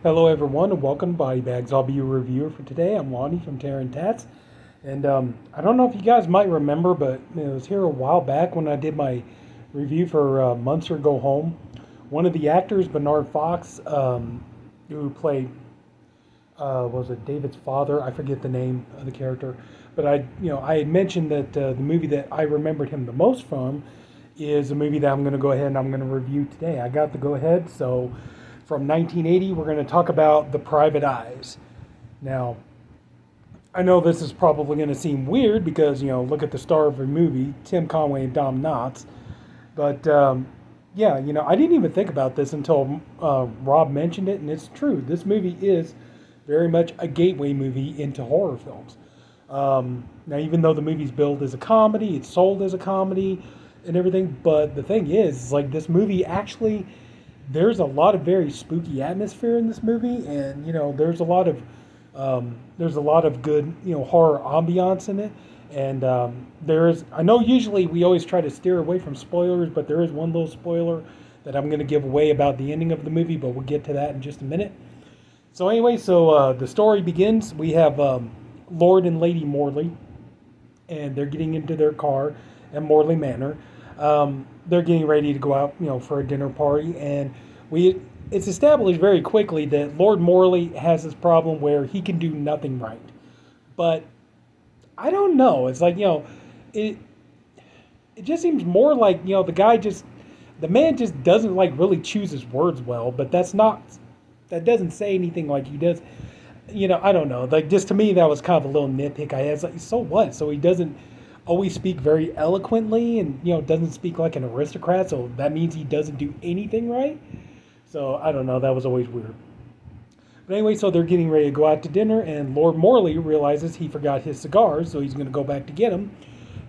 Hello, everyone, and welcome to BodyBags. I'll be your reviewer for today. I'm Lonnie from Tats, and I don't know if you guys might remember, but it was here a while back when I did my review for Munster Go Home. One of the actors, Bernard Fox, who played was it David's father? I forget the name of the character, but I had mentioned that the movie that I remembered him the most from is a movie that I'm going to go ahead and I'm going to review today. I got the go ahead, so. From 1980, we're going to talk about The Private Eyes. Now, I know this is probably going to seem weird because, look at the star of the movie, Tim Conway and Dom Knotts. But, I didn't even think about this until Rob mentioned it, and it's true. This movie is very much a gateway movie into horror films. Now, even though the movie's billed as a comedy, it's sold as a comedy and everything, but the thing is like, this movie actually... There's a lot of very spooky atmosphere in this movie, and there's a lot of good horror ambiance in it. And I know usually we always try to steer away from spoilers, but there is one little spoiler that I'm going to give away about the ending of the movie, but we'll get to that in just a minute. So anyway, the story begins. We have Lord and Lady Morley, and they're getting into their car at Morley Manor. They're getting ready to go out, for a dinner party, and it's established very quickly that Lord Morley has this problem where he can do nothing right. But I don't know. It's like, it just seems more like, the man just doesn't like really choose his words well, but that doesn't say anything like he does. I don't know. Like, just to me, that was kind of a little nitpick I had. It's like, so what? So he doesn't always speak very eloquently and doesn't speak like an aristocrat, so that means he doesn't do anything right. So I don't know, that was always weird. But anyway, so they're getting ready to go out to dinner, and Lord Morley realizes he forgot his cigars, so he's going to go back to get them,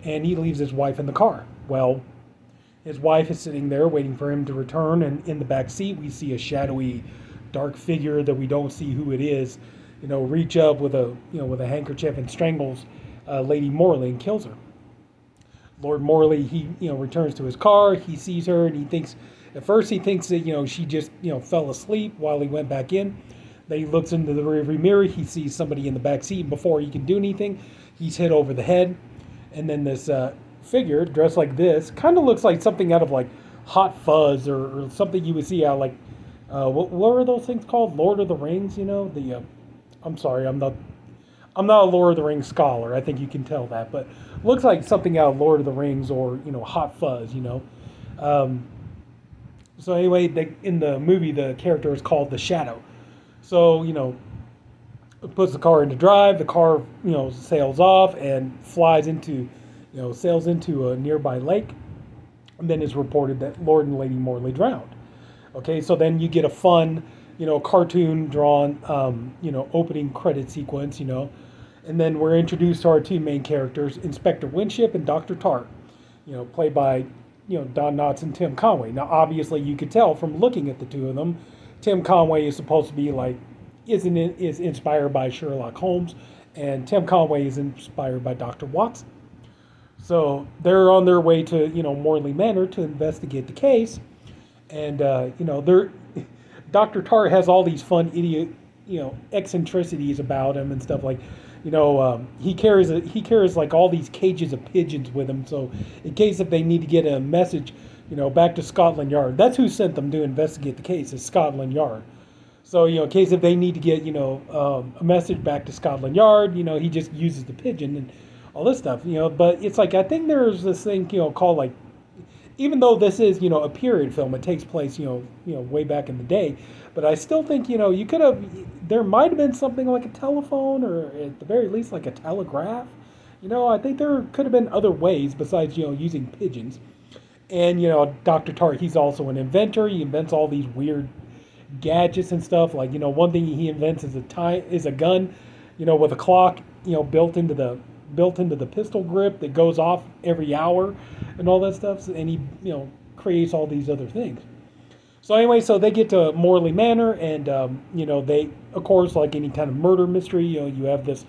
and he leaves his wife in the car. Well, his wife is sitting there waiting for him to return, and in the back seat we see a shadowy dark figure that we don't see who it is reach up with a handkerchief and strangles Lady Morley and kills her. Lord Morley, he returns to his car. He sees her, and he thinks that she just fell asleep while he went back in. Then he looks into the rearview mirror. He sees somebody in the back seat, and before he can do anything, he's hit over the head. And then this figure dressed like this kind of looks like something out of like Hot Fuzz or something you would see out like what are those things called? Lord of the Rings, I'm sorry, I'm not a Lord of the Rings scholar. I think you can tell that, but looks like something out of Lord of the Rings or Hot Fuzz. So anyway, in the movie, the character is called the Shadow. So puts the car into drive. The car sails off and sails into a nearby lake, and then it's reported that Lord and Lady Morley drowned. Okay, so then you get a fun cartoon drawn opening credit sequence. And then we're introduced to our two main characters, Inspector Winship and Dr. Tart, played by, Don Knotts and Tim Conway. Now, obviously, you could tell from looking at the two of them, Tim Conway is supposed to be is inspired by Sherlock Holmes, and Tim Conway is inspired by Dr. Watson. So they're on their way to, Morley Manor to investigate the case, and, Dr. Tart has all these fun idiot, eccentricities about him and stuff like. He carries like all these cages of pigeons with him. So in case if they need to get a message, back to Scotland Yard, that's who sent them to investigate the case, is Scotland Yard. So, in case if they need to get, a message back to Scotland Yard, he just uses the pigeon and all this stuff, but it's like, I think there's this thing, called like, even though this is, a period film, it takes place, way back in the day, but I still think, there might have been something like a telephone or at the very least like a telegraph. I think there could have been other ways besides, using pigeons. And, Dr. Tart, he's also an inventor. He invents all these weird gadgets and stuff. Like, one thing he invents is a gun, with a clock, built into the pistol grip that goes off every hour and all that stuff. And he, creates all these other things. So anyway, so they get to Morley Manor, and they, of course, like any kind of murder mystery, you have this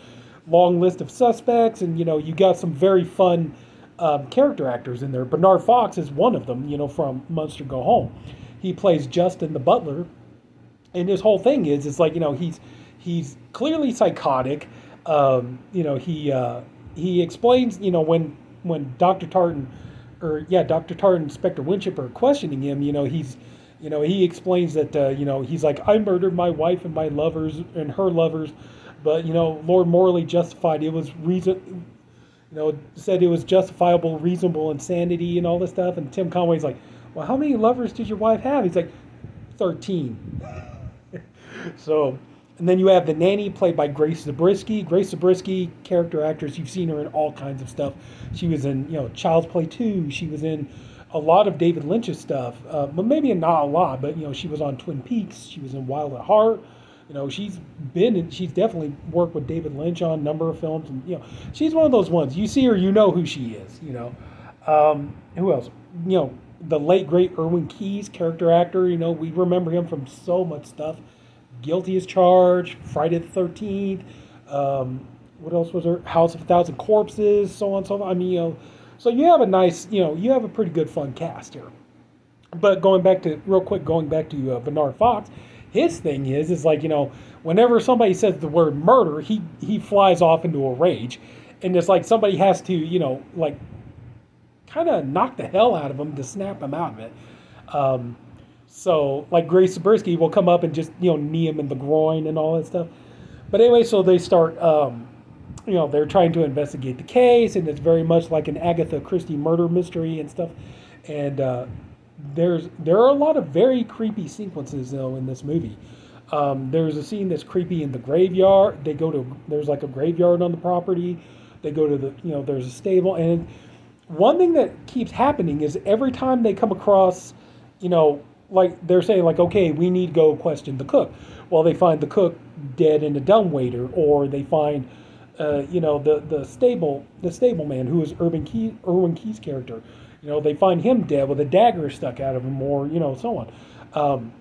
long list of suspects, and you got some very fun character actors in there. Bernard Fox is one of them, from Munster Go Home. He plays Justin the butler, And his whole thing is, it's like, he's clearly psychotic. He explains, when Dr. Tartan, Dr. Tartan and Inspector Winship are questioning him, he explains that, he's like, I murdered my wife and my lovers and her lovers, but, Lord Morley justified it was reason, said it was justifiable, reasonable insanity and all this stuff. And Tim Conway's like, well, how many lovers did your wife have? He's like, 13. So, and then you have the nanny played by Grace Zabriskie. Grace Zabriskie, character actress, you've seen her in all kinds of stuff. She was in, Child's Play 2. She was in a lot of David Lynch's stuff, but maybe not a lot, but, she was on Twin Peaks. She was in Wild at Heart. She's definitely worked with David Lynch on a number of films. And, she's one of those ones. You see her, you know who she is, Who else? The late, great Irwin Keyes, character actor, we remember him from so much stuff. Guilty as Charged, Friday the 13th, what else was there? House of a Thousand Corpses, so on and so on. I mean, so you have a nice, you have a pretty good fun cast here. But going back to Bernard Fox, his thing is like, whenever somebody says the word murder, he flies off into a rage. And it's like somebody has to, like, kind of knock the hell out of him to snap him out of it. So, like, Grace Zabriskie will come up and just, knee him in the groin and all that stuff. But anyway, so they start, they're trying to investigate the case, and it's very much like an Agatha Christie murder mystery and stuff. And there are a lot of very creepy sequences, though, in this movie. There's a scene that's creepy in the graveyard. There's like a graveyard on the property. They go to there's a stable. And one thing that keeps happening is every time they come across, like they're saying, like, okay, we need to go question the cook. Well, they find the cook dead in a dumbwaiter, or they find, the stable man who is Irwin Keyes' character. They find him dead with a dagger stuck out of him, or so on.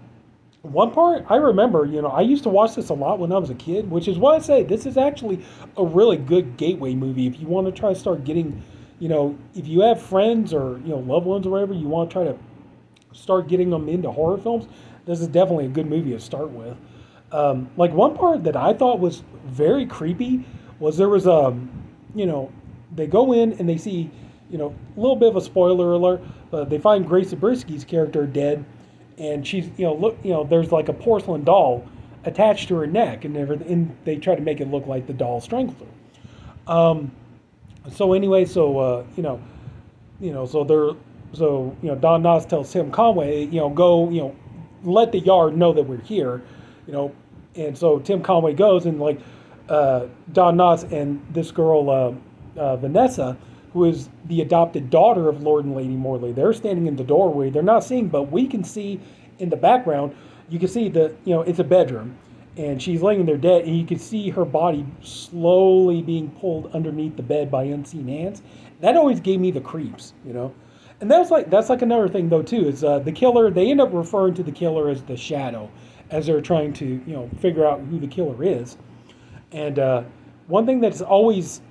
One part I remember, I used to watch this a lot when I was a kid, which is why I say this is actually a really good gateway movie if you want to try to start getting, if you have friends or loved ones or whatever, you want to try to start getting them into horror films. This is definitely a good movie to start with. Like, one part that I thought was very creepy was there was they go in and they see, a little bit of a spoiler alert, but they find Grace Zabriskie's character dead, and she's there's like a porcelain doll attached to her neck and everything, and they try to make it look like the doll strangled her. So anyway, so Don Knotts tells Tim Conway, go, let the yard know that we're here, and so Tim Conway goes, and like Don Knotts and this girl Vanessa, who is the adopted daughter of Lord and Lady Morley, they're standing in the doorway. They're not seeing, but we can see in the background. You can see it's a bedroom, and she's laying there dead, and you can see her body slowly being pulled underneath the bed by unseen hands. That always gave me the creeps, And that's like another thing though too, is the killer. They end up referring to the killer as the Shadow, as they're trying to figure out who the killer is. And one thing that's always,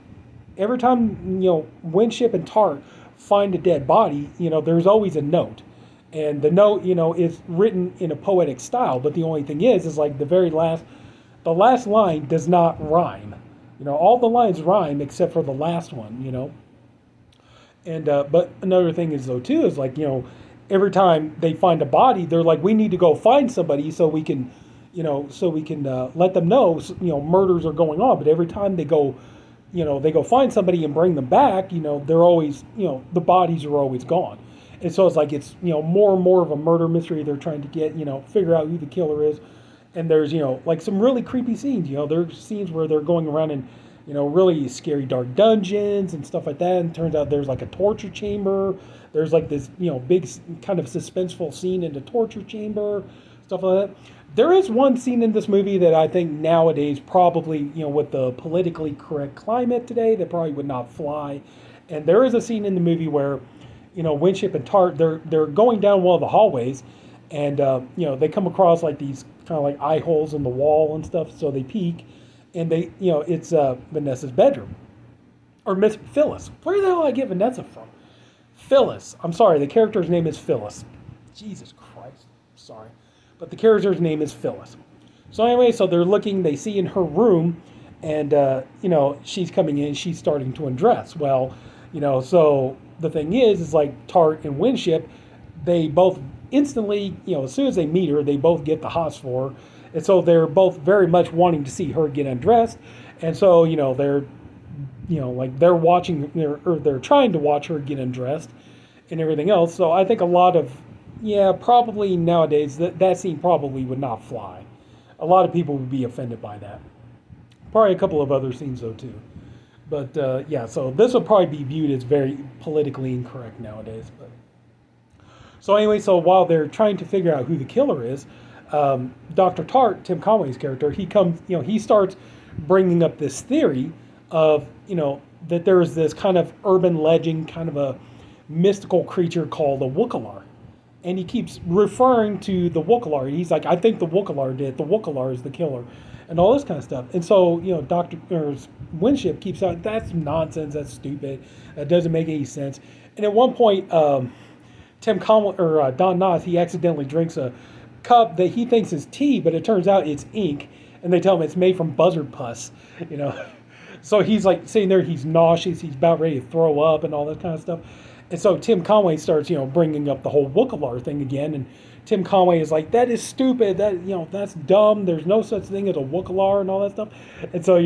every time Winship and Tart find a dead body, there's always a note. And the note, is written in a poetic style, but the only thing is like the last line does not rhyme. All the lines rhyme except for the last one, And, but another thing is though too, is like, every time they find a body, they're like, we need to go find somebody so we can, let them know, murders are going on. But every time they go find somebody and bring them back, they're always, the bodies are always gone. And so it's like, it's, more and more of a murder mystery. They're trying to get, figure out who the killer is. And there's, like some really creepy scenes, there's scenes where they're going around in, really scary dark dungeons and stuff like that. And it turns out there's like a torture chamber. There's like this, big kind of suspenseful scene in the torture chamber, stuff like that. There is one scene in this movie that I think nowadays probably, with the politically correct climate today, that probably would not fly. And there is a scene in the movie where, Winship and Tart, they're going down one of the hallways, and, they come across like these kind of like eye holes in the wall and stuff. So they peek, and they, it's Vanessa's bedroom. Or Miss Phyllis. Where the hell did I get Vanessa from? Phyllis. I'm sorry, the character's name is Phyllis. Jesus Christ. Sorry. but the character's name is Phyllis. So anyway, so they're looking, they see in her room, and she's coming in, she's starting to undress. Well, so the thing is like Tart and Winship, they both instantly, as soon as they meet her, they both get the hots for her, and so they're both very much wanting to see her get undressed, and so they're like they're watching, they're trying to watch her get undressed and everything else. So I think a lot of, probably nowadays that scene probably would not fly. A lot of people would be offended by that. Probably a couple of other scenes though too. But so this would probably be viewed as very politically incorrect nowadays. But so anyway, so while they're trying to figure out who the killer is, Dr. Tart, Tim Conway's character, he comes, he starts bringing up this theory of, that there is this kind of urban legend, kind of a mystical creature called a Wookalar. And he keeps referring to the Wookalar. He's like, I think the Wookalar did. The Wookalar is the killer. And all this kind of stuff. And so, Dr. Winship keeps out, that's nonsense, that's stupid, that doesn't make any sense. And at one point, Tim Conway, or Don Knotts, he accidentally drinks a cup that he thinks is tea, but it turns out it's ink. And they tell him it's made from buzzard pus, So he's like sitting there, he's nauseous, he's about ready to throw up and all that kind of stuff. And so Tim Conway starts, bringing up the whole Wookalar thing again. And Tim Conway is like, that is stupid. That, that's dumb. There's no such thing as a Wookalar and all that stuff. And so,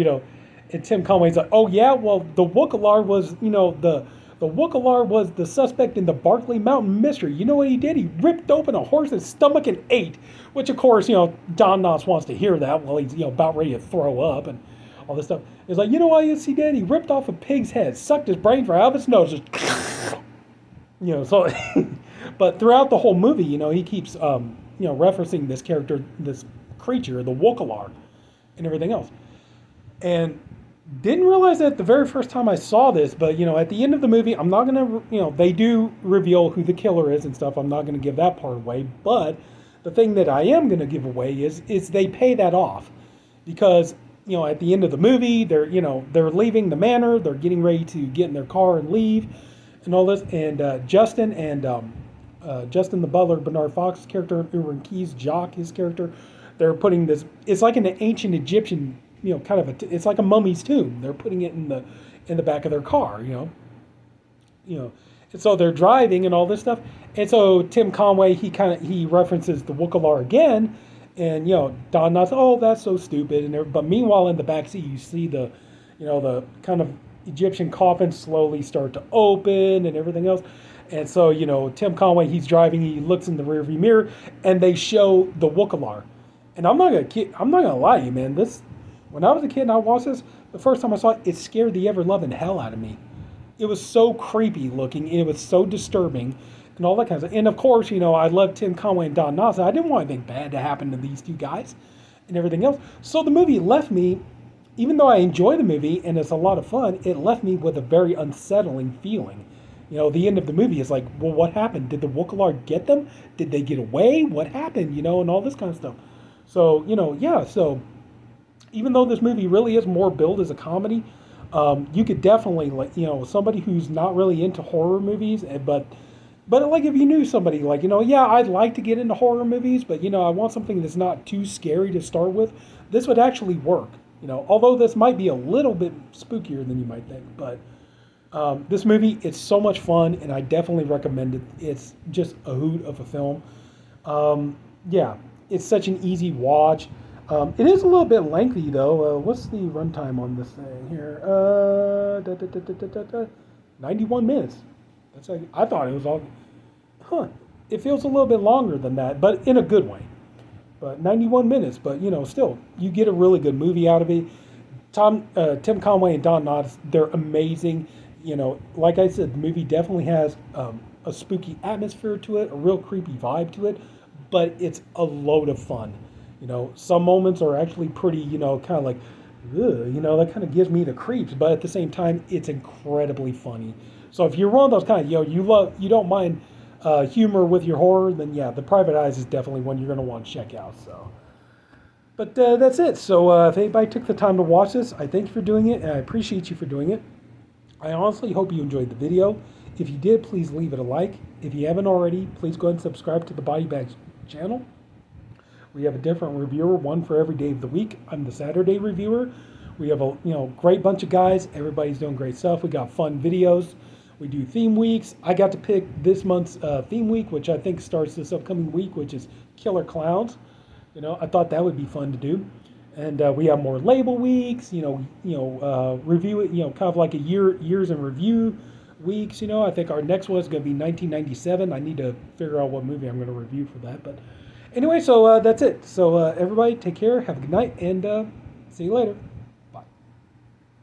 and Tim Conway's like, oh yeah, well, the Wookalar was, the Wookalar was the suspect in the Barkley Mountain mystery. You know what he did? He ripped open a horse's stomach and ate. Which, of course, Don Knotts wants to hear that while he's, about ready to throw up and all this stuff. He's like, you know what he did? He ripped off a pig's head, sucked his brain for out of his nose, just so, but throughout the whole movie, he keeps, referencing this character, this creature, the Wookalar, and everything else. And didn't realize that the very first time I saw this, but, at the end of the movie, I'm not going to, they do reveal who the killer is and stuff. I'm not going to give that part away. But the thing that I am going to give away is they pay that off. Because, at the end of the movie, they're leaving the manor. They're getting ready to get in their car and leave. And all this, and Justin the butler, Bernard Fox's character, Irwin Key's Jock, his character, they're putting this. It's like an ancient Egyptian, kind of it's like a mummy's tomb. They're putting it in the back of their car, and so they're driving and all this stuff. And so Tim Conway, he references the Wookalar again, and Don Knotts, oh, that's so stupid, but meanwhile in the backseat you see the kind of Egyptian coffin slowly start to open and everything else. And so, Tim Conway, he's driving, he looks in the rearview mirror, and they show the Wookalar. And I'm not gonna lie to you, man, when I was a kid and I watched this, the first time I saw it, it scared the ever-loving hell out of me. It was so creepy looking, and it was so disturbing, and all that kind of stuff. And of course, I love Tim Conway and Don Knotts. I didn't want anything bad to happen to these two guys and everything else. So the movie left me, even though I enjoy the movie and it's a lot of fun, it left me with a very unsettling feeling. The end of the movie is like, well, what happened? Did the Wookalar get them? Did they get away? What happened? And all this kind of stuff. So, so even though this movie really is more billed as a comedy, you could definitely, somebody who's not really into horror movies, but like if you knew somebody like, I'd like to get into horror movies, but, I want something that's not too scary to start with, this would actually work. Although this might be a little bit spookier than you might think, but this movie, it's so much fun, and I definitely recommend it. It's just a hoot of a film. It's such an easy watch. It is a little bit lengthy, though. What's the runtime on this thing here? 91 minutes. I thought it was all... It feels a little bit longer than that, but in a good way. But 91 minutes, but still, you get a really good movie out of it. Tim Conway and Don Knotts, they're amazing. Like I said, the movie definitely has a spooky atmosphere to it, a real creepy vibe to it, but it's a load of fun. Some moments are actually pretty, kind of like, ugh, that kind of gives me the creeps, but at the same time, it's incredibly funny. So if you're one of those kind of, you don't mind humor with your horror, then The Private Eyes is definitely one you're going to want to check out. So, but that's it. So if anybody took the time to watch this, I thank you for doing it, and I appreciate you for doing it. I honestly hope you enjoyed the video. If you did, please leave it a like. If you haven't already, please go ahead and subscribe to the BodyBags channel. We have a different reviewer, one for every day of the week. I'm the Saturday reviewer. We have a great bunch of guys. Everybody's doing great stuff. We got fun videos. We do theme weeks. I got to pick this month's theme week, which I think starts this upcoming week, which is Killer Clowns. I thought that would be fun to do. And we have more label weeks. Review it. Kind of like a years in review weeks. I think our next one is going to be 1997. I need to figure out what movie I'm going to review for that. But anyway, so that's it. So everybody, take care. Have a good night, and see you later.